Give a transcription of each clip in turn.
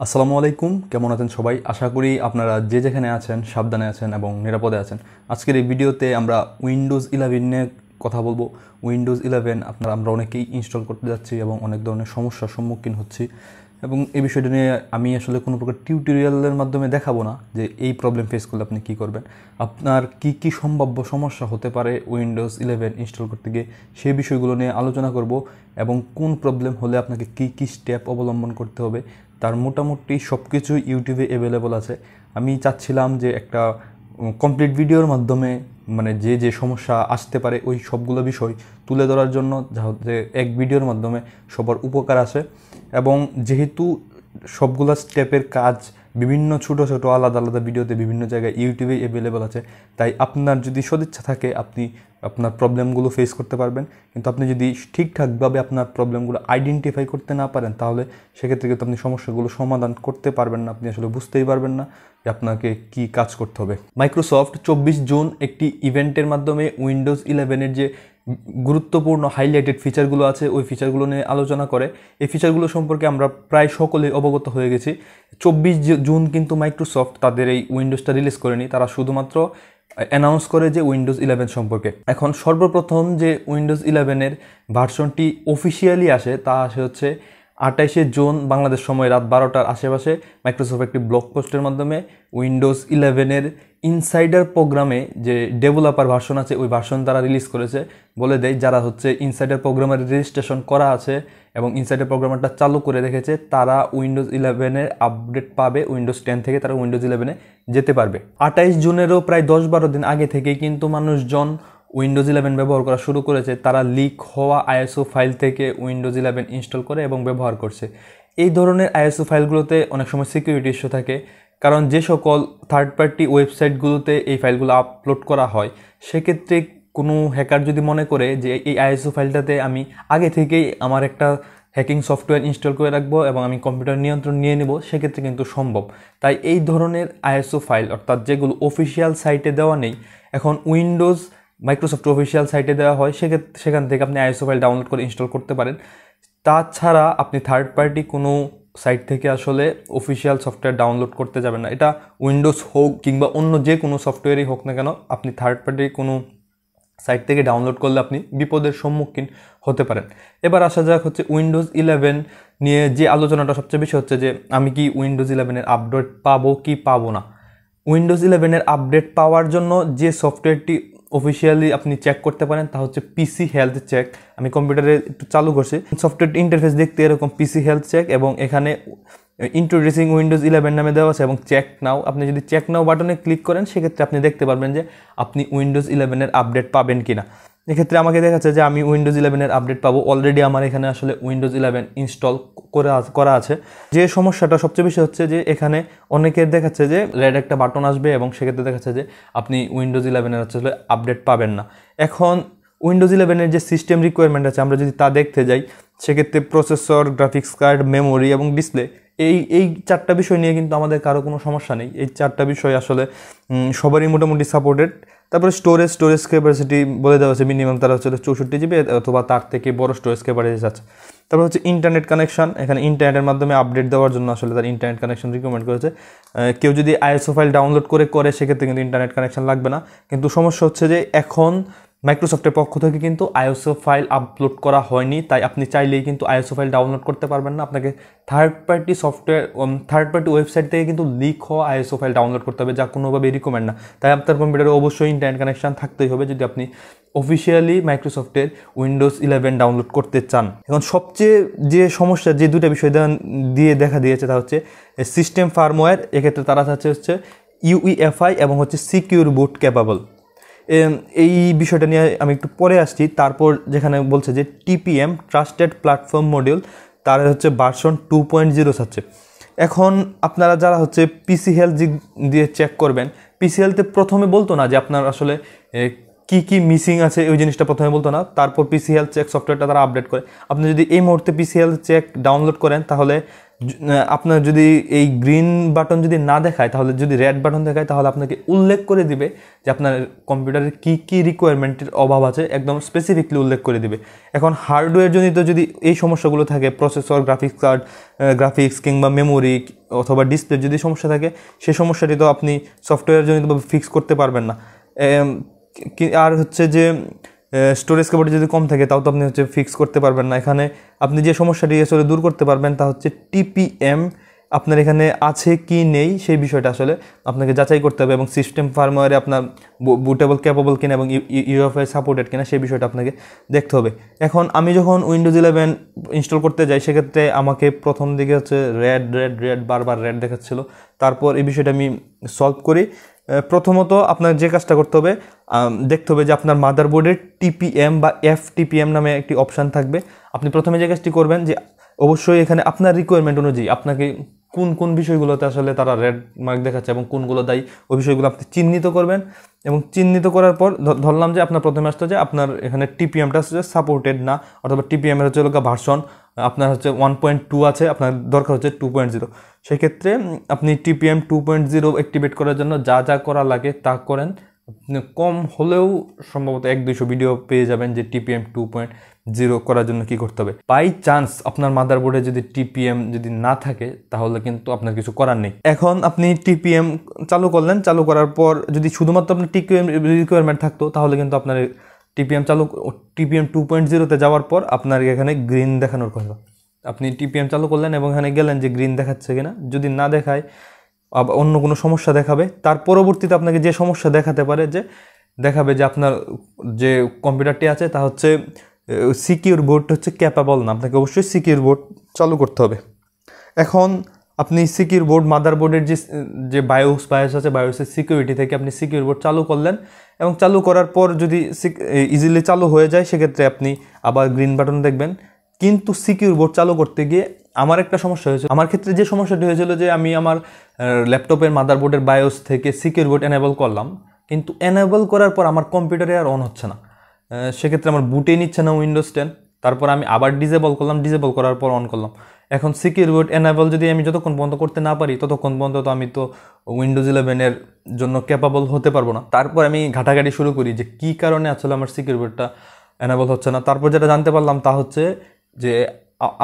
আসসালামু আলাইকুম, কেমন আছেন সবাই? আশা করি আপনারা যে যেখানে আছেন সাবধানে আছেন এবং নিরাপদে আছেন। আজকের এই ভিডিওতে আমরা উইন্ডোজ 11 নিয়ে কথা বলবো। উইন্ডোজ 11 আমরা অনেকেই ইনস্টল করতে যাচ্ছি এবং অনেক ধরনের সমস্যার সম্মুখীন হচ্ছি, এবং এই বিষয়টা নিয়ে আমি আসলে কোনো প্রকার টিউটোরিয়ালের মাধ্যমে দেখাবো না যে এই প্রবলেম ফেস করলে আপনি কী করবেন। আপনার কি সম্ভাব্য সমস্যা হতে পারে উইন্ডোজ 11 ইনস্টল করতে গিয়ে, সেই বিষয়গুলো নিয়ে আলোচনা করব এবং কোন প্রবলেম হলে আপনাকে কি স্টেপ অবলম্বন করতে হবে তার মোটামুটি সব কিছুই ইউটিউবে অ্যাভেলেবল আছে। আমি চাচ্ছিলাম যে একটা কমপ্লিট ভিডিওর মাধ্যমে মানে যে সমস্যা আসতে পারে ওই সবগুলো বিষয় তুলে ধরার জন্য, যাতে এক ভিডিওর মাধ্যমে সবার উপকার আসে। এবং যেহেতু সবগুলো স্টেপের কাজ বিভিন্ন ছোট ছোট আলাদা আলাদা ভিডিওতে বিভিন্ন জায়গায় ইউটিউবে অ্যাভেলেবল আছে, তাই আপনার যদি সদিচ্ছা থাকে আপনি আপনার প্রবলেমগুলো ফেস করতে পারবেন। কিন্তু আপনি যদি ঠিকঠাকভাবে আপনার প্রবলেমগুলো আইডেন্টিফাই করতে না পারেন, তাহলে সেক্ষেত্রে কিন্তু আপনি সমস্যাগুলো সমাধান করতে পারবেন না, আপনি আসলে বুঝতেই পারবেন না যে আপনাকে কি কাজ করতে হবে। মাইক্রোসফট 24 জুন একটি ইভেন্টের মাধ্যমে উইন্ডোজ 11-এর যে গুরুত্বপূর্ণ হাইলাইটেড ফিচারগুলো আছে ওই ফিচারগুলো নিয়ে আলোচনা করে। এই ফিচারগুলো সম্পর্কে আমরা প্রায় সকলেই অবগত হয়ে গেছি। 24 জুন কিন্তু মাইক্রোসফট তাদের এই উইন্ডোজটা রিলিজ করেনি, তারা শুধুমাত্র অ্যানাউন্স করে যে উইন্ডোজ 11 সম্পর্কে। এখন সর্বপ্রথম যে উইন্ডোজ 11-এর ভার্সনটি অফিসিয়ালি আসে তা আসে হচ্ছে 28 জুন বাংলাদেশ সময় রাত 12টার আশেপাশে। মাইক্রোসফট একটি ব্লগ পোস্টের মাধ্যমে উইন্ডোজ 11-এর ইনসাইডার প্রোগ্রামে যে ডেভেলপার ভার্সন আছে ওই ভার্সন তারা রিলিজ করেছে। বলে দেয় যারা হচ্ছে ইনসাইডার প্রোগ্রামের রেজিস্ট্রেশন করা আছে এবং ইনসাইডার প্রোগ্রামারটা চালু করে রেখেছে, তারা উইন্ডোজ 11-এর আপডেট পাবে। উইন্ডোজ 10 থেকে তারা উইন্ডোজ 11-এ যেতে পারবে। 28 জুনেরও প্রায় 10-12 দিন আগে থেকেই কিন্তু মানুষজন উইন্ডোজ 11 ব্যবহার করা শুরু করেছে। তারা লিক হওয়া আইএসও ফাইল থেকে উইন্ডোজ 11 ইনস্টল করে এবং ব্যবহার করছে। এই ধরনের আইএসও ফাইলগুলোতে অনেক সময় সিকিউরিটি ইস্যু থাকে, কারণ যে সকল থার্ড পার্টি ওয়েবসাইটগুলোতে এই ফাইলগুলো আপলোড করা হয়, সেক্ষেত্রে কোনো হ্যাকার যদি মনে করে যে এই আইএসও ফাইলটাতে আমি আগে থেকেই আমার একটা হ্যাকিং সফটওয়্যার ইনস্টল করে রাখবো এবং আমি কম্পিউটার নিয়ন্ত্রণ নিয়ে নেব, সেক্ষেত্রে কিন্তু সম্ভব। তাই এই ধরনের আইএসও ফাইল অর্থাৎ যেগুলো অফিসিয়াল সাইটে দেওয়া নেই, এখন উইন্ডোজ মাইক্রোসফট অফিসিয়াল সাইটে দেওয়া হয়, সেখান থেকে আপনি আইএসও ফাইল ডাউনলোড করে ইনস্টল করতে পারেন। তাছাড়া আপনি থার্ড পার্টি কোনো সাইট থেকে আসলে অফিসিয়াল সফটওয়্যার ডাউনলোড করতে যাবেন না। এটা উইন্ডোজ হোক কিংবা অন্য যে কোনো সফটওয়্যারই হোক না কেন, আপনি থার্ড পার্টি কোনো সাইট থেকে ডাউনলোড করলে আপনি বিপদের সম্মুখীন হতে পারেন। এবার আসা যাক হচ্ছে উইন্ডোজ 11 নিয়ে যে আলোচনাটা সবচেয়ে বেশি হচ্ছে যে আমি কি উইন্ডোজ 11-এর আপডেট পাবো কি পাবো না। উইন্ডোজ 11-এর আপডেট পাওয়ার জন্য যে সফটওয়্যারটি অফিসিয়ালি আপনি চেক করতে পারেন তা হচ্ছে পিসি হেলথ চেক। আমি কম্পিউটারে একটু চালু করছি, সফটওয়্যারটি ইন্টারফেস দেখতে এরকম পিসি হেলথ চেক, এবং এখানে ইন্ট্রোডিউসিং উইন্ডোজ 11 নামে দেওয়া আছে এবং চেক নাও। আপনি যদি চেক নাও বাটনে ক্লিক করেন, সেক্ষেত্রে আপনি দেখতে পারবেন যে আপনি উইন্ডোজ 11-এর আপডেট পাবেন কিনা। এক্ষেত্রে আমাকে দেখাচ্ছে যে আমি উইন্ডোজ 11-এর আপডেট পাবো। অলরেডি আমার এখানে আসলে উইন্ডোজ 11 ইনস্টল করা আছে। যে সমস্যাটা সবচেয়ে বেশি হচ্ছে যে এখানে অনেকের দেখাচ্ছে যে রেড একটা বাটন আসবে এবং সেক্ষেত্রে দেখাচ্ছে যে আপনি উইন্ডোজ 11-এর আসলে আপডেট পাবেন না। এখন উইন্ডোজ 11-এর যে সিস্টেম রিকোয়ারমেন্ট আছে আমরা যদি তা দেখতে যাই, সেক্ষেত্রে প্রসেসর, গ্রাফিক্স কার্ড, মেমোরি এবং ডিসপ্লে, এই চারটা বিষয় নিয়ে কিন্তু আমাদের কারো কোনো সমস্যা নেই। এই চারটা বিষয় আসলে সবারই মোটামুটি সাপোর্টেড। তারপরে স্টোরেজ ক্যাপাসিটি বলে দেওয়া হচ্ছে মিনিমাম তারা হচ্ছে 64 জিবি অথবা তার থেকে বড় স্টোরেজ ক্যাপাসিটি আছে। তারপর হচ্ছে ইন্টারনেট কানেকশন, এখানে ইন্টারনেটের মাধ্যমে আপডেট দেওয়ার জন্য আসলে তার ইন্টারনেট কানেকশন রিকমেন্ড করেছে। কেউ যদি আইএসও ফাইল ডাউনলোড করে সেক্ষেত্রে কিন্তু ইন্টারনেট কানেকশন লাগবে না। কিন্তু সমস্যা হচ্ছে যে এখন মাইক্রোসফটের পক্ষ থেকে কিন্তু আইএসও ফাইল আপলোড করা হয়নি, তাই আপনি চাইলেই কিন্তু আইএসও ফাইল ডাউনলোড করতে পারবেন না। আপনাকে থার্ড পার্টি ওয়েবসাইট থেকে কিন্তু লিক হওয়া আইএসও ফাইল ডাউনলোড করতে হবে, যা কোনোভাবেই রিকমেন্ড না। তাই আপনার কম্পিউটারে অবশ্যই ইন্টারনেট কানেকশন থাকতেই হবে যদি আপনি অফিসিয়ালি মাইক্রোসফটের উইন্ডোজ 11 ডাউনলোড করতে চান। এখন সবচেয়ে যে সমস্যা যে দুটো বিষয় দিয়ে দেখা দিয়েছে তা হচ্ছে সিস্টেম ফার্মওয়্যার। এক্ষেত্রে তারা চাচ্ছে হচ্ছে uefi এবং হচ্ছে সিকিউর বুট ক্যাপাবল। এই বিষয়টা নিয়ে আমি একটু পরে আসছি। তারপর যেখানে বলছে যে TPM ট্রাস্টেড প্ল্যাটফর্ম মডিউল, তার হচ্ছে ভার্সন 2.0 চাচ্ছে। এখন আপনারা যারা হচ্ছে পিসি হেলথ দিয়ে চেক করবেন, পিসি হেলথে প্রথমে বলতো না যে আপনার আসলে কি মিসিং আছে, ওই জিনিসটা প্রথমে বলতো না। তারপর পিসি হেলথ চেক সফটওয়্যারটা তারা আপডেট করে। আপনি যদি এই মুহূর্তে পিসি হেলথ চেক ডাউনলোড করেন, তাহলে আপনার যদি এই গ্রিন বাটন যদি না দেখায়, তাহলে যদি রেড বাটন দেখায়, তাহলে আপনাকে উল্লেখ করে দিবে যে আপনার কম্পিউটারের কী কী রিকোয়ারমেন্টের অভাব আছে, একদম স্পেসিফিকলি উল্লেখ করে দিবে। এখন হার্ডওয়্যার জনিত যদি এই সমস্যাগুলো থাকে, প্রসেসর, গ্রাফিক্স কার্ড, গ্রাফিক্স কিংবা মেমোরি অথবা ডিসপ্লে যদি সমস্যা থাকে, সেই সমস্যাটি তো আপনি সফটওয়্যার জনিতভাবে ফিক্স করতে পারবেন না। আর হচ্ছে যে স্টোরেজ ক্যাপাসিটি যদি কম থাকে, তাও তো আপনি হচ্ছে ফিক্স করতে পারবেন না। এখানে আপনি যে সমস্যাটি আসলে দূর করতে পারবেন তা হচ্ছে TPM আপনার এখানে আছে কি নেই সেই বিষয়টা আসলে আপনাকে যাচাই করতে হবে, এবং সিস্টেম ফার্মওয়্যারে আপনার বুটেবল ক্যাপেবল কিনা এবং uefi সাপোর্টেড কিনা সেই বিষয়টা আপনাকে দেখতে হবে। এখন আমি যখন উইন্ডোজ 11 ইনস্টল করতে যাই, সেক্ষেত্রে আমাকে প্রথম দিকে হচ্ছে রেড বারবার রেড দেখাচ্ছিল। তারপর এই বিষয়টা আমি সলভ করি। প্রথমত আপনার যে কাজটা করতে হবে, দেখতে হবে যে আপনার মাদারবোর্ডের TPM বা FTPM নামে একটি অপশান থাকবে। আপনি প্রথমে যে কাজটি করবেন যে অবশ্যই এখানে আপনার রিকোয়ারমেন্ট অনুযায়ী আপনাকে কোন কোন বিষয়গুলোতে আসলে তারা রেড মার্ক দেখাচ্ছে এবং কোনগুলো দায়ী, ওই বিষয়গুলো আপনি চিহ্নিত করবেন। এবং চিহ্নিত করার পর ধরলাম যে আপনার প্রথমে আসতে যে আপনার এখানে TPMটা হচ্ছে সাপোর্টেড না, অথবা TPM এর হচ্ছে ভার্সন আপনার হচ্ছে 1.2 আছে, আপনার দরকার হচ্ছে 2.0। সেক্ষেত্রে আপনি TPM 2.0 অ্যাক্টিভেট করার জন্য যা যা করা লাগে তা করেন। আপনি কম হলেও সম্ভবত 1-200 ভিডিও পেয়ে যাবেন যে TPM 2.0 করার জন্য কি করতে হবে। বাই চান্স আপনার মাদারবোর্ডে যদি TPM যদি না থাকে, তাহলে কিন্তু আপনার কিছু করার নেই। এখন আপনি TPM চালু করলেন, চালু করার পর যদি শুধুমাত্র আপনার TPM রিকোয়ারমেন্ট থাকতো, তাহলে কিন্তু আপনার TPM 2.0-তে যাওয়ার পর আপনার এখানে গ্রিন দেখানোর কথা। আপনি TPM চালু করলেন এবং এখানে গেলেন যে গ্রিন দেখাচ্ছে কিনা, যদি না দেখায় আবার অন্য কোনো সমস্যা দেখাবে। তার পরবর্তীতে আপনাকে যে সমস্যা দেখাতে পারে, যে দেখাবে যে আপনার যে কম্পিউটারটি আছে তা হচ্ছে সিকিউর বোর্ড হচ্ছে ক্যাপাবল না, আপনাকে অবশ্যই সিকিউর বোর্ড চালু করতে হবে। এখন আপনি সিকিউর বোর্ড মাদারবোর্ডের যে বায়োস আছে, বায়োসের সিকিউরিটি থেকে আপনি সিকিউর বোর্ড চালু করলেন, এবং চালু করার পর যদি ইজিলি চালু হয়ে যায়, সেক্ষেত্রে আপনি আবার গ্রিন বাটন দেখবেন। কিন্তু সিকিউর বোর্ড চালু করতে গিয়ে আমার একটা সমস্যা হয়েছিল। আমার ক্ষেত্রে যে সমস্যাটি হয়েছিল যে আমি আমার ল্যাপটপের মাদারবোর্ডের বায়োস থেকে সিকিউর বোর্ড এনেবল করলাম, কিন্তু এনেবল করার পর আমার কম্পিউটারে আর অন হচ্ছে না। সেক্ষেত্রে আমার বুটে নিচ্ছে না উইন্ডোজ 10। তারপর আমি আবার ডিসেবল করলাম, ডিসেবল করার পর অন করলাম। এখন সিকিউর বোর্ড এনেবল যদি আমি যতক্ষণ পর্যন্ত করতে না পারি, ততক্ষণ পর্যন্ত তো আমি তো উইন্ডোজ 11 জন্য ক্যাপাবল হতে পারবো না। তারপর আমি ঘাটাঘাটি শুরু করি যে কী কারণে আসলে আমার সিকিউর বোর্ডটা এনেবল হচ্ছে না। তারপর যেটা জানতে পারলাম তা হচ্ছে যে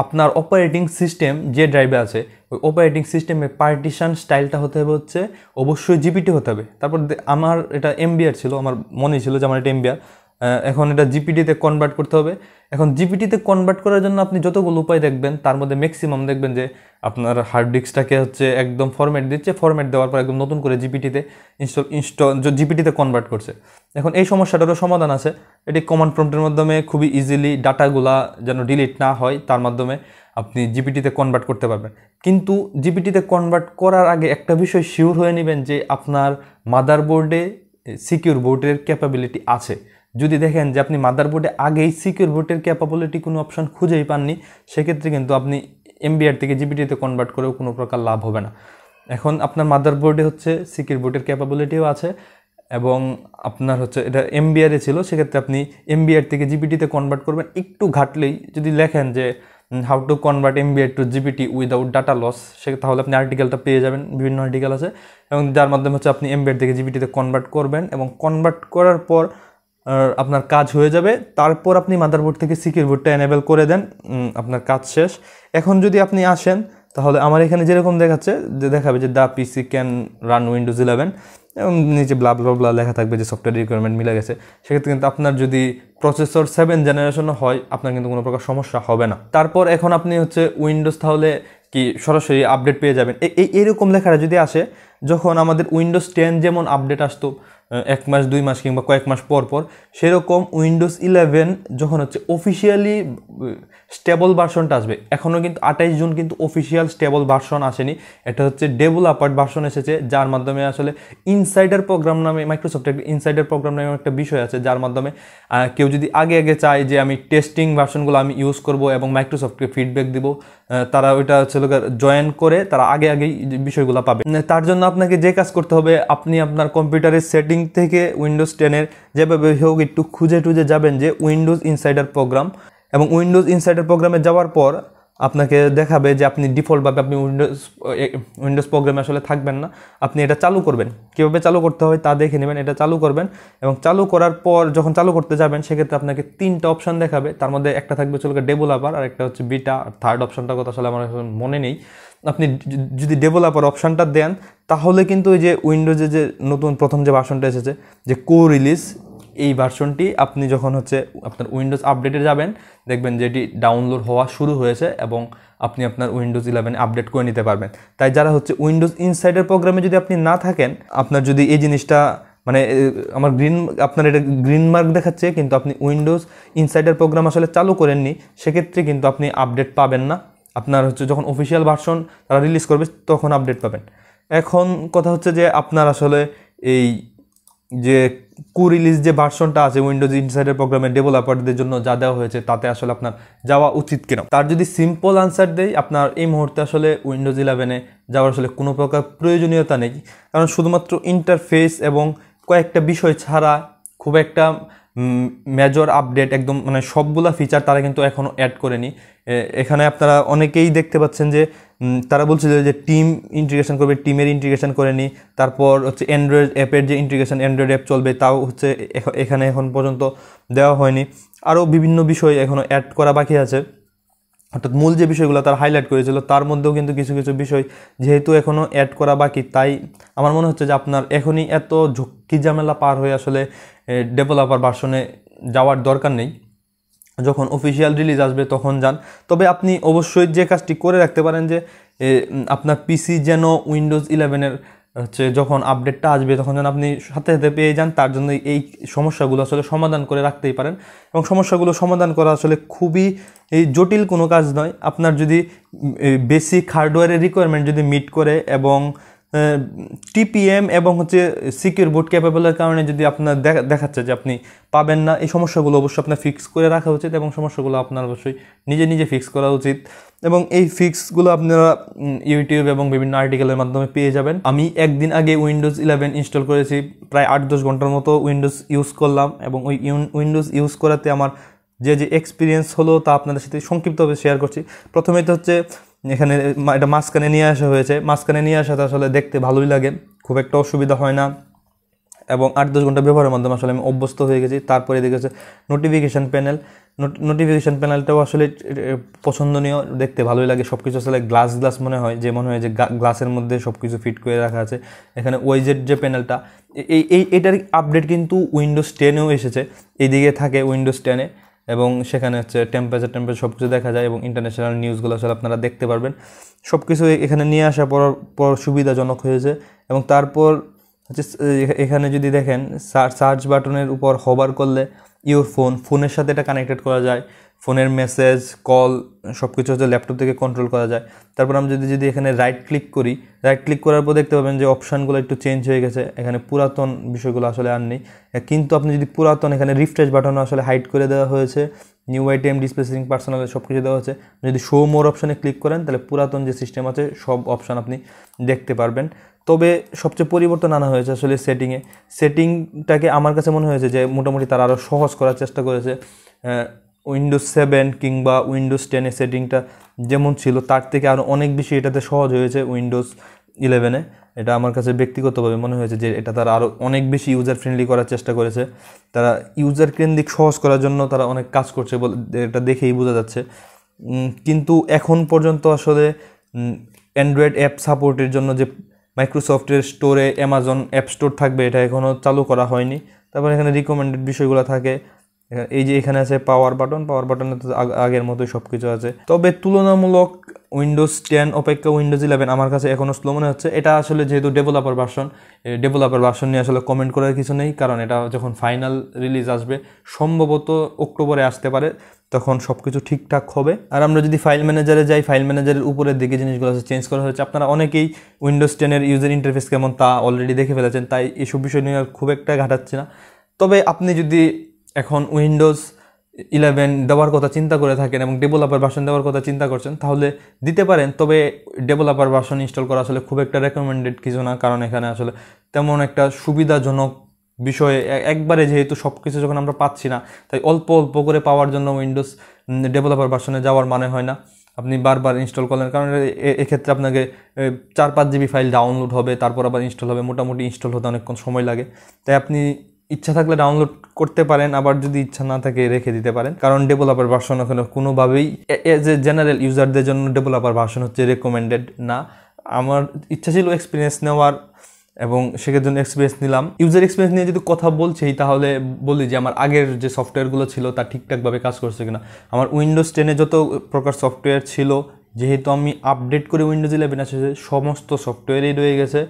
আপনার অপারেটিং সিস্টেম যে ড্রাইভে আছে, ওই অপারেটিং সিস্টেমের পার্টিশন স্টাইলটা হতে হবে হচ্ছে অবশ্যই জিপিটি হতে হবে। তারপর আমার এটা এমবিআর ছিল, আমার মনে ছিল যে আমার এটা এমবিআর, এখন এটা জিপিটিতে কনভার্ট করতে হবে। এখন জিপিটিতে কনভার্ট করার জন্য আপনি যতগুলো উপায় দেখবেন, তার মধ্যে ম্যাক্সিমাম দেখবেন যে আপনার হার্ড ডিস্কটাকে হচ্ছে একদম ফরম্যাট দিচ্ছে, ফরম্যাট দেওয়ার পর একদম নতুন করে জিপিটিতে জিপিটিতে কনভার্ট করছে। এখন এই সমস্যাটারও সমাধান আছে। এটি কমান্ড প্রম্পটের মাধ্যমে খুবই ইজিলি ডাটাগুলা যেন ডিলিট না হয়, তার মাধ্যমে আপনি জিপিটিতে কনভার্ট করতে পারবেন। কিন্তু জিপিটিতে কনভার্ট করার আগে একটা বিষয় শিওর হয়ে নেবেন যে আপনার মাদারবোর্ডে সিকিউর বোর্ডের ক্যাপাবিলিটি আছে। যদি দেখেন যে আপনি মাদারবোর্ডে আগেই সিকিউর বোর্ডের ক্যাপাবিলিটি কোনো অপশন খুঁজেই পাননি, সেক্ষেত্রে কিন্তু আপনি এমবিআর থেকে জিপিটিতে কনভার্ট করেও কোনো প্রকার লাভ হবে না। এখন আপনার মাদারবোর্ডে হচ্ছে সিকিউর বোর্ডের ক্যাপাবিলিটিও আছে, এবং আপনার হচ্ছে এটা এমবিআরে ছিল, সেক্ষেত্রে আপনি এমবিআর থেকে জিপিটিতে কনভার্ট করবেন। একটু ঘাটলেই যদি লেখেন যে how to convert MBR to GPT without data loss, তাহলে আপনি আর্টিকেলটা পেয়ে যাবেন, বিভিন্ন আর্টিকেল আছে, এবং যার মাধ্যমে হচ্ছে আপনি এমবিআর থেকে জিপিটিতে কনভার্ট করবেন, এবং কনভার্ট করার পর আপনার কাজ হয়ে যাবে। তারপর আপনি মাদারবোর্ড থেকে সিকিউর বোর্ডটা এনেবল করে দেন, আপনার কাজ শেষ। এখন যদি আপনি আসেন, তাহলে আমার এখানে যেরকম দেখাচ্ছে যে দেখাবে যে the PC can run Windows 11, এবং নিচে ব্লা ব্লা ব্লা লেখা থাকবে যে সফটওয়্যার রিকোয়ারমেন্ট মিলে গেছে। সেক্ষেত্রে কিন্তু আপনার যদি প্রসেসর 7 জেনারেশন হয়, আপনার কিন্তু কোনো প্রকার সমস্যা হবে না। তারপর এখন আপনি হচ্ছে উইন্ডোজ তাহলে কি সরাসরি আপডেট পেয়ে যাবেন। এইরকম লেখাটা যদি আসে, যখন আমাদের উইন্ডোজ 10 যেমন আপডেট আসতো 1 মাস 2 মাস কিংবা কয়েক মাস পর পর, সেরকম উইন্ডোজ 11 যখন হচ্ছে অফিসিয়ালি স্টেবল ভার্সনটা আসবে, এখনও কিন্তু 28 জুন কিন্তু অফিসিয়াল স্টেবল ভার্সন আসেনি। এটা হচ্ছে ডেভেলপার ভার্সন এসেছে, যার মাধ্যমে আসলে ইনসাইডার প্রোগ্রাম নামে মাইক্রোসফটের ইনসাইডার প্রোগ্রাম নামে একটা বিষয় আছে, যার মাধ্যমে কেউ যদি আগে চায় যে আমি টেস্টিং ভার্সনগুলো আমি ইউজ করব এবং মাইক্রোসফটকে ফিডব্যাক দিব, তারা ওইটা হচ্ছে জয়েন করে তারা আগেই বিষয়গুলো পাবে। তার জন্য আপনাকে যে কাজ করতে হবে, আপনি আপনার কম্পিউটারের সেটিং থেকে উইন্ডোজ 10 যেভাবে হোক একটু খুঁজে যাবেন যে উইন্ডোজ ইনসাইডার প্রোগ্রাম, এবং উইন্ডোজ ইনসাইডার প্রোগ্রামে যাওয়ার পর আপনাকে দেখাবে যে আপনি ডিফল্টভাবে আপনি উইন্ডোজ প্রোগ্রামে আসলে থাকবেন না, আপনি এটা চালু করবেন। কীভাবে চালু করতে হয় তা দেখে নেবেন, এটা চালু করবেন এবং চালু করার পর যখন চালু করতে যাবেন সেক্ষেত্রে আপনাকে 3টা অপশান দেখাবে। তার মধ্যে একটা থাকবে চলবে ডেভেলপার, আর একটা হচ্ছে বিটা, আর থার্ড অপশানটার কথা আসলে আমার মনে নেই। আপনি যদি ডেভেলপার অপশানটা দেন তাহলে কিন্তু ওই যে উইন্ডোজে যে নতুন প্রথম যে ভার্সনটা এসেছে যে রিলিজ, এই ভার্সনটি আপনি যখন হচ্ছে আপনার উইন্ডোজ আপডেটে যাবেন দেখবেন যে এটি ডাউনলোড হওয়া শুরু হয়েছে এবং আপনি আপনার উইন্ডোজ 11 আপডেট করে নিতে পারবেন। তাই যারা হচ্ছে উইন্ডোজ ইনসাইডার প্রোগ্রামে যদি আপনি না থাকেন, আপনার যদি এই জিনিসটা মানে আমার আপনার এটা গ্রিন মার্ক দেখাচ্ছে কিন্তু আপনি উইন্ডোজ ইনসাইডার প্রোগ্রাম আসলে চালু করেননি, সেক্ষেত্রে কিন্তু আপনি আপডেট পাবেন না। আপনার হচ্ছে যখন অফিসিয়াল ভার্সন তারা রিলিজ করবে তখন আপডেট পাবেন। এখন কথা হচ্ছে যে আপনার আসলে এই যে রিলিজ যে ভার্সনটা আছে উইন্ডোজ ইনসাইডার প্রোগ্রামের ডেভেলপারদের জন্য যা দেওয়া হয়েছে তাতে আসলে আপনার যাওয়া উচিত কিনা, তার যদি সিম্পল আনসার দেই, আপনার এই মুহূর্তে আসলে উইন্ডোজ 11-এ যাওয়ার আসলে কোনো প্রকার প্রয়োজনীয়তা নেই। কারণ শুধুমাত্র ইন্টারফেস এবং কয়েকটা বিষয় ছাড়া খুব একটা মেজর আপডেট একদম মানে সবগুলা ফিচার তারা কিন্তু এখনও অ্যাড করেনি। এখানে আপনারা অনেকেই দেখতে পাচ্ছেন যে তারা বলছিল যে টিম ইন্টিগ্রেশন করবে, টিমের ইন্টিগ্রেশন করেনি। তারপর হচ্ছে অ্যান্ড্রয়েড অ্যাপের যে ইন্টিগ্রেশন, অ্যান্ড্রয়েড অ্যাপ চলবে তাও হচ্ছে এখানে এখন পর্যন্ত দেওয়া হয়নি। আরও বিভিন্ন বিষয় এখনও অ্যাড করা বাকি আছে, অর্থাৎ মূল যে বিষয়গুলো তারা হাইলাইট করেছিল তার মধ্যেও কিন্তু কিছু কিছু বিষয় যেহেতু এখনও অ্যাড করা বাকি, তাই আমার মনে হচ্ছে যে আপনার এখনই এত ঝক্কি ঝামেলা পার হয়ে আসলে ডেভেলপার ভার্সনে যাওয়ার দরকার নেই। যখন অফিসিয়াল রিলিজ আসবে তখন যান। তবে আপনি অবশ্যই যে কাজটি করে রাখতে পারেন যে আপনার পিসি যেন উইন্ডোজ 11-এর হচ্ছে যখন আপডেটটা আসবে তখন যেন আপনি সাথে সাথে পেয়ে যান, তার জন্য এই সমস্যাগুলো আসলে সমাধান করে রাখতেই পারেন। এবং সমস্যাগুলো সমাধান করা আসলে খুবই জটিল কোনো কাজ নয়। আপনার যদি বেসিক হার্ডওয়্যারের রিকোয়ারমেন্ট যদি মিট করে এবং TPM এবং হচ্ছে সিকিউর বুট ক্যাপেবলের কারণে যদি আপনার দেখাচ্ছে যে আপনি পাবেন না, এই সমস্যাগুলো অবশ্যই আপনার ফিক্স করে রাখা উচিত এবং সমস্যাগুলো আপনার অবশ্যই নিজে নিজে ফিক্স করা উচিত। এবং এই ফিক্সগুলো আপনারা ইউটিউব এবং বিভিন্ন আর্টিকেলের মাধ্যমে পেয়ে যাবেন। আমি একদিন আগে উইন্ডোজ 11 ইনস্টল করেছি, প্রায় 8-10 ঘন্টার মতো উইন্ডোজ ইউজ করলাম এবং ওই উইন্ডোজ ইউজ করাতে আমার যে এক্সপিরিয়েন্স হলো তা আপনাদের সাথে সংক্ষিপ্তভাবে শেয়ার করছি। প্রথমে তো হচ্ছে এখানে এটা মাঝখানে নিয়ে আসা হয়েছে, মাঝখানে নিয়ে আসাতে আসলে দেখতে ভালোই লাগে, খুব একটা অসুবিধা হয় না এবং 8-10 ঘন্টা ব্যবহারের মাধ্যমে আসলে আমি অভ্যস্ত হয়ে গেছি। তারপরে দেখেছে নোটিফিকেশান প্যানেলটাও আসলে পছন্দনীয়, দেখতে ভালোই লাগে। সব কিছু আসলে গ্লাস মনে হয় যে গ্লাসের মধ্যে সব কিছু ফিট করে রাখা আছে। এখানে ওয়াইজেড যে প্যানেলটা এটার আপডেট কিন্তু উইন্ডোজ 10-এও এসেছে, এইদিকে থাকে উইন্ডোজ 10-এ এবং সেখানে হচ্ছে টেম্পারেচার সব কিছু দেখা যায় এবং ইন্টারন্যাশনাল নিউজগুলো আসলে আপনারা দেখতে পারবেন। সব কিছু এখানে নিয়ে আসার পর সুবিধাজনক হয়েছে। এবং তারপর হচ্ছে এখানে যদি দেখেন সার্চ বাটনের উপর হবার করলে ফোনের সাথে এটা কানেক্টেড করা যায়, ফোনের মেসেজ কল সব কিছু হচ্ছে ল্যাপটপ থেকে কন্ট্রোল করা যায়। তারপর আমরা যদি এখানে রাইট ক্লিক করার পর দেখতে পাবেন যে অপশানগুলো একটু চেঞ্জ হয়ে গেছে, এখানে পুরাতন বিষয়গুলো আসলে আর নেই। কিন্তু আপনি যদি পুরাতন এখানে রিফ্রেশ বাটনও আসলে হাইড করে দেওয়া হয়েছে, new item display setting personal সব কিছু দেওয়া হয়েছে। যদি শো মোর অপশানে ক্লিক করেন তাহলে পুরাতন যে সিস্টেম আছে সব অপশান আপনি দেখতে পারবেন। তবে সবচেয়ে পরিবর্তন আনা হয়েছে আসলে সেটিংটাকে আমার কাছে মনে হয়েছে যে মোটামুটি তারা আরও সহজ করার চেষ্টা করেছে। উইন্ডোজ 7 কিংবা উইন্ডোজ 10-এ সেটিংটা যেমন ছিল তার থেকে আরও অনেক বেশি এটাতে সহজ হয়েছে উইন্ডোজ 11-এ। এটা আমার কাছে ব্যক্তিগতভাবে মনে হয়েছে যে এটা তারা আরও অনেক বেশি ইউজার ফ্রেন্ডলি করার চেষ্টা করেছে। তারা ইউজার কেন্দ্রিক সহজ করার জন্য তারা অনেক কাজ করছে বলে এটা দেখেই বোঝা যাচ্ছে। কিন্তু এখন পর্যন্ত আসলে অ্যান্ড্রয়েড অ্যাপ সাপোর্টের জন্য যে মাইক্রোসফটের স্টোরে অ্যামাজন অ্যাপ স্টোর থাকবে এটা এখনও চালু করা হয়নি। তারপর এখানে রিকমেন্ডেড বিষয়গুলো থাকে, এই যে এখানে আছে পাওয়ার বাটনে তো আগের মতোই সব কিছু আছে। তবে তুলনামূলক উইন্ডোজ 10 অপেক্ষা উইন্ডোজ 11 আমার কাছে এখনও স্লো মনে হচ্ছে। এটা আসলে যেহেতু ডেভেলপার ভার্সন নিয়ে আসলে কমেন্ট করার কিছু নেই, কারণ এটা যখন ফাইনাল রিলিজ আসবে সম্ভবত অক্টোবরে আসতে পারে, তখন সব কিছু ঠিকঠাক হবে। আর আমরা যদি ফাইল ম্যানেজারে যাই, ফাইল ম্যানেজারের উপরের দিকে জিনিসগুলো চেঞ্জ করা হয়েছে। আপনারা অনেকেই উইন্ডোজ 10-এর ইউজার ইন্টারফেস কেমন তা অলরেডি দেখে ফেলেছেন, তাই এসব বিষয় নিয়ে খুব একটা ঘাটাচ্ছি না। তবে আপনি যদি এখন উইন্ডোজ 11 দেওয়ার কথা চিন্তা করে থাকেন এবং ডেভেলপার ভার্সন দেওয়ার কথা চিন্তা করছেন তাহলে দিতে পারেন। তবে ডেভেলপার ভার্সন ইনস্টল করা আসলে খুব একটা রেকমেন্ডেড কিছু না, কারণ এখানে আসলে তেমন একটা সুবিধাজনক বিষয়ে একবারে যেহেতু সব কিছু যখন আমরা পাচ্ছি না, তাই অল্প অল্প করে পাওয়ার জন্য উইন্ডোজ ডেভেলপার ভার্সনে যাওয়ার মানে হয় না। আপনি বারবার ইনস্টল করলেন, কারণ এক্ষেত্রে আপনাকে 4-5 জিবি ফাইল ডাউনলোড হবে, তারপর আবার ইনস্টল হবে, মোটামুটি ইনস্টল হতে অনেকক্ষণ সময় লাগে। তাই আপনি ইচ্ছা থাকলে ডাউনলোড করতে পারেন, আবার যদি ইচ্ছা না থাকে রেখে দিতে পারেন, কারণ ডেভেলপার ভার্সন ওখানে কোনোভাবেই এজ এ জেনারেল ইউজারদের জন্য ডেভেলপার ভার্সন হচ্ছে রেকমেন্ডেড না। আমার ইচ্ছা ছিল এক্সপিরিয়েন্স নেওয়ার, এবং সেটার জন্য এক্সপিরিয়েন্স নিলাম। ইউজার এক্সপিরিয়েন্স নিয়ে যদি কথা বলছি, তাহলে বলি যে আমার আগের যে সফটওয়্যারগুলো ছিল তা ঠিকঠাকভাবে কাজ করছে কিনা। আমার উইন্ডোজ 10-এ যত প্রকার সফটওয়্যার ছিল, যেহেতু আমি আপডেট করে উইন্ডোজ 11 আসে, সমস্ত সফটওয়্যারই রয়ে গেছে।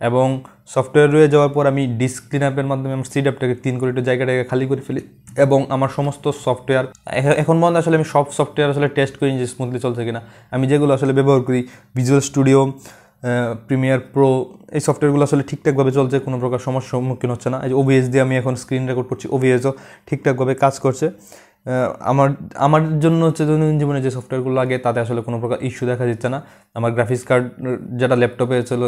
এবং সফটওয়্যার রয়ে যাওয়ার পর আমি ডিস্ক ক্লিনআপের মাধ্যমে আমার সিডআপটাকে ক্লিন করে একটু জায়গাটাকে খালি করে ফেলি, এবং আমার সমস্ত সফটওয়্যার এখন পর্যন্ত আসলে আমি সব সফটওয়্যার আসলে টেস্ট করি যে স্মুথলি চলছে কিনা। আমি যেগুলো আসলে ব্যবহার করি, ভিজুয়াল স্টুডিও, প্রিমিয়ার প্রো, এই সফটওয়্যারগুলো আসলে ঠিকঠাকভাবে চলছে, কোনো প্রকার সমস্যার সম্মুখীন হচ্ছে না। এই যে ওবিএস দিয়ে আমি এখন স্ক্রিন রেকর্ড করছি, ওবিএসও ঠিকঠাকভাবে কাজ করছে। আমার জন্য হচ্ছে দৈনন্দিন জীবনে যে সফটওয়্যারগুলো লাগে তাতে আসলে কোনো প্রকার ইস্যু দেখা দিচ্ছে না। আমার গ্রাফিক্স কার্ড যেটা ল্যাপটপে চলে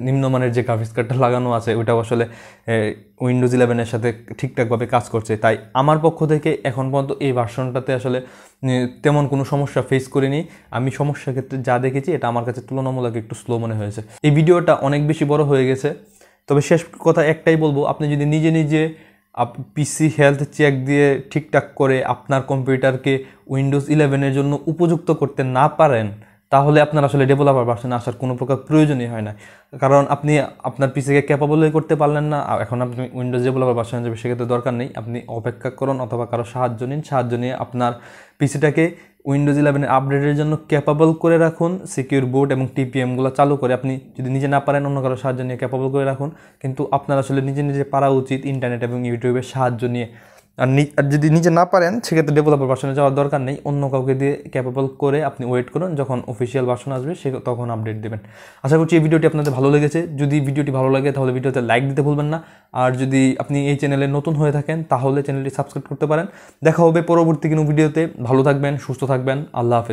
নিম্নমানের যে গ্রাফিক্স কার্ডটা লাগানো আছে, ওইটাও আসলে উইন্ডোজ 11-এর সাথে ঠিকঠাকভাবে কাজ করছে। তাই আমার পক্ষ থেকে এখন পর্যন্ত এই ভার্সনটাতে আসলে তেমন কোনো সমস্যা ফেস করিনি। আমি সমস্যার ক্ষেত্রে যা দেখেছি, এটা আমার কাছে তুলনামূলক একটু স্লো মনে হয়েছে। এই ভিডিওটা অনেক বেশি বড় হয়ে গেছে, তবে শেষ কথা একটাই বলবো, আপনি যদি নিজে নিজে পিসি হেলথ চেক দিয়ে ঠিকঠাক করে আপনার কম্পিউটারকে উইন্ডোজ 11-এর জন্য উপযুক্ত করতে না পারেন, তাহলে আপনার আসলে ডেভেলপার ভার্সনে আসার কোনো প্রকার প্রয়োজনই হয় না। কারণ আপনি আপনার পিসিকে ক্যাপাবলই করতে পারলেন না, এখন আপনি উইন্ডোজ ডেভেলপার ভার্সনে যাবে, সেক্ষেত্রে দরকার নেই। আপনি অপেক্ষা করুন অথবা কারো সাহায্য নিন, সাহায্য নিয়ে আপনার পিসিটাকে উইন্ডোজ 11-এর আপডেটের জন্য ক্যাপাবল করে রাখুন। সিকিউর বুট এবং টিপিএমগুলো চালু করে, আপনি যদি নিজে না পারেন অন্য কারো সাহায্য নিয়ে ক্যাপাবল করে রাখুন। কিন্তু আপনার আসলে নিজে নিজে পারা উচিত ইন্টারনেট এবং ইউটিউবের সাহায্য নিয়ে। আর যদি নিজে না পারেন, সেক্ষেত্রে ডেভেলপার ভার্সনে যাওয়ার দরকার নেই, অন্য কাউকে দিয়ে ক্যাপাবল করে আপনি ওয়েট করুন, যখন অফিসিয়াল ভার্সন আসবে তখন আপডেট দেবেন। আশা করছি এই ভিডিওটি আপনাদের ভালো লেগেছে। যদি ভিডিওটি ভালো লাগে তাহলে ভিডিওতে লাইক দিতে ভুলবেন না। আর যদি আপনি এই চ্যানেলে নতুন হয়ে থাকেন, তাহলে চ্যানেলটি সাবস্ক্রাইব করতে পারেন। দেখা হবে পরবর্তী কোনো ভিডিওতে। ভালো থাকবেন, সুস্থ থাকবেন। আল্লাহ হাফেজ।